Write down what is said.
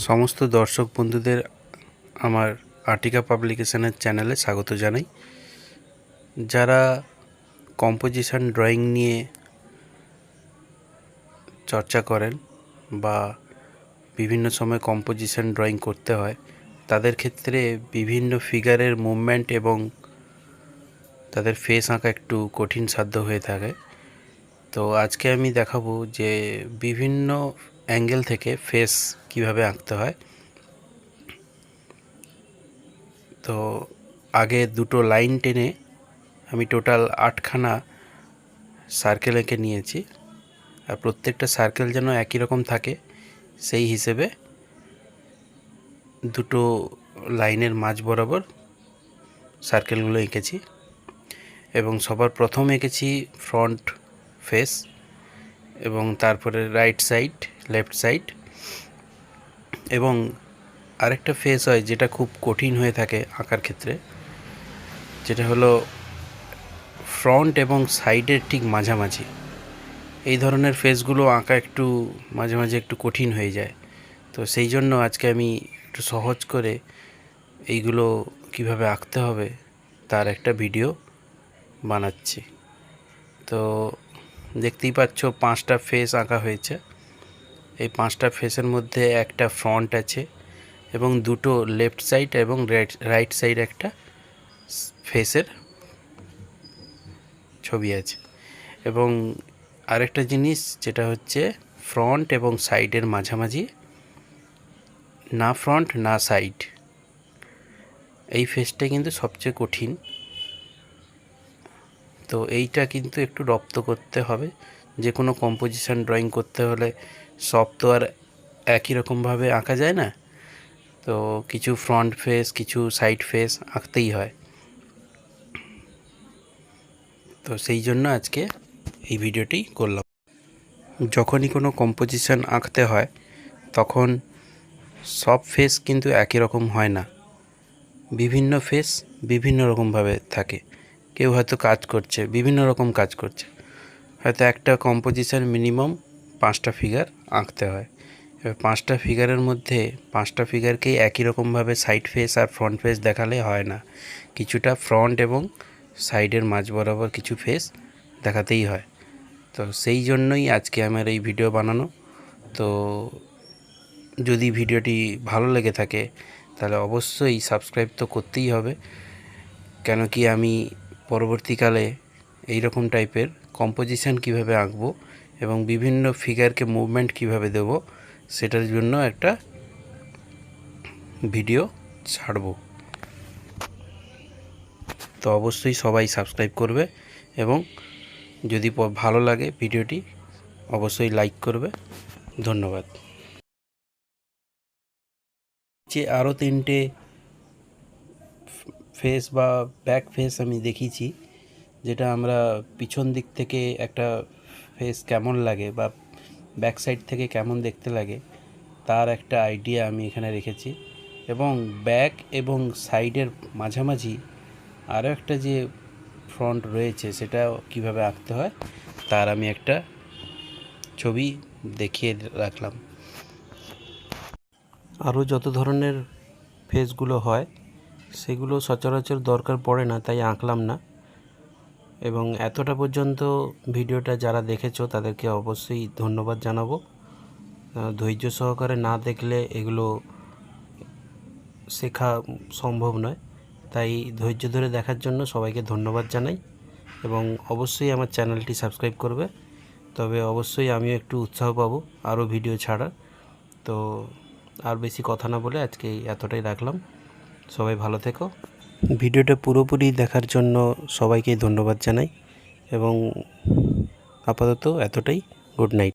সমস্ত দর্শক বন্ধুদের আমার আর্টিকা পাবলিকেশনের চ্যানেলে স্বাগত জানাই। যারা কম্পোজিশন ড্রয়িং নিয়ে চর্চা করেন বা বিভিন্ন সময় কম্পোজিশন ড্রয়িং করতে হয়, তাদের ক্ষেত্রে বিভিন্ন ফিগারের মুভমেন্ট এবং তাদের ফেস আঁকা একটু কঠিন সাধ্য হয়ে থাকে। তো আজকে আমি দেখাবো যে বিভিন্ন অ্যাঙ্গেল থেকে ফেস কিভাবে আঁকতে হয়। তো আগে দুটো লাইন টেনে আমি টোটাল 8খানা সার্কেল এঁকে নিয়েছি, আর প্রত্যেকটা সার্কেল যেন একই রকম থাকে সেই হিসেবে দুটো লাইনের মাঝ বরাবর সার্কেলগুলো এঁকেছি। এবং সবার প্রথম এঁকেছি ফ্রন্ট ফেস, এবং তারপরে রাইট সাইড, লেফট সাইড, এবং আরেকটা ফেস হয় যেটা খুব কঠিন হয়ে থাকে আঁকার ক্ষেত্রে, যেটা হলো ফ্রন্ট এবং সাইডের ঠিক মাঝামাঝি। এই ধরনের ফেসগুলো আঁকা একটু মাঝে মাঝে একটু কঠিন হয়ে যায়। তো সেই জন্য আজকে আমি একটু সহজ করে এইগুলো কিভাবে আঁকতে হবে তার একটা ভিডিও বানাচ্ছি। তো দেখতেই পাচ্ছ 5টা ফেস আঁকা হয়েছে। এই 5টা ফেসের মধ্যে একটা ফ্রন্ট আছে এবং দুটো লেফট সাইড এবং রাইট সাইড একটা ফেসের ছবি আছে। এবং আরেকটা জিনিস যেটা হচ্ছে ফ্রন্ট এবং সাইডের মাঝামাঝি, না ফ্রন্ট না সাইড, এই ফেসটা কিন্তু সবচেয়ে কঠিন। তো এইটা কিন্তু একটু রপ্ত করতে হবে। যে কোনো কম্পোজিশন ড্রয়িং করতে হলে সব তো আর একই রকমভাবে আঁকা যায় না, তো কিছু ফ্রন্ট ফেস কিছু সাইড ফেস আঁকতেই হয়। তো সেই জন্য আজকে এই ভিডিওটি করলাম। যখনই কোনো কম্পোজিশন আঁকতে হয় তখন সব ফেস কিন্তু একই রকম হয় না, বিভিন্ন ফেস বিভিন্ন রকমভাবে থাকে। কেউ হয়তো কাজ করছে, বিভিন্ন রকম কাজ করছে, হয়তো একটা কম্পোজিশন মিনিমাম 5টা ফিগার আঁকতে হয়। এবার 5টা ফিগারের মধ্যে 5টা ফিগারকেই একই রকমভাবে সাইড ফেস আর ফ্রন্ট ফেস দেখালে হয় না, কিছুটা ফ্রন্ট এবং সাইডের মাঝ বরাবর কিছু ফেস দেখাতেই হয়। তো সেই জন্যই আজকে আমার এই ভিডিও বানানো। তো যদি ভিডিওটি ভালো লেগে থাকে তাহলে অবশ্যই সাবস্ক্রাইব তো করতেই হবে, কেন কি আমি পরবর্তীকালে এই রকম টাইপের কম্পোজিশন কিভাবে আঁকবো এবং বিভিন্ন ফিগারকে মুভমেন্ট কিভাবে দেব সেটার জন্য একটা ভিডিও ছাড়ব। তো অবশ্যই সবাই সাবস্ক্রাইব করবে এবং যদি ভালো লাগে ভিডিওটি অবশ্যই লাইক করবে। ধন্যবাদ। যে আরও 3টে ফেস বা ব্যাক ফেস আমি দেখিয়েছি, যেটা আমরা পিছন দিক থেকে একটা ফেস কেমন লাগে বা ব্যাক সাইড থেকে কেমন দেখতে লাগে তার একটা আইডিয়া আমি এখানে রেখেছি। এবং ব্যাক এবং সাইডের মাঝামাঝি আরও একটা যে ফ্রন্ট রয়েছে সেটা কিভাবে আঁকতে হয় তার আমি একটা ছবি দেখিয়ে রাখলাম। আরও যত ধরনের ফেসগুলো হয় সেগুলো সচরাচর দরকার পড়ে না, তাই আঁকলাম না। এবং এতটা পর্যন্ত ভিডিওটা যারা দেখেছো তাদেরকে অবশ্যই ধন্যবাদ জানাবো। ধৈর্য সহকারে না দেখলে এগুলো শেখা সম্ভব নয়, তাই ধৈর্য ধরে দেখার জন্য সবাইকে ধন্যবাদ জানাই। এবং অবশ্যই আমার চ্যানেলটি সাবস্ক্রাইব করবে, তবে অবশ্যই আমিও একটু উৎসাহ পাবো আরও ভিডিও ছাড়ার। তো আর বেশি কথা না বলে আজকে এতটাই রাখলাম। সবাই ভালো থেকো। ভিডিওটা পুরোপুরি দেখার জন্য সবাইকে ধন্যবাদ জানাই এবং আপাতত এতটাই। Good night.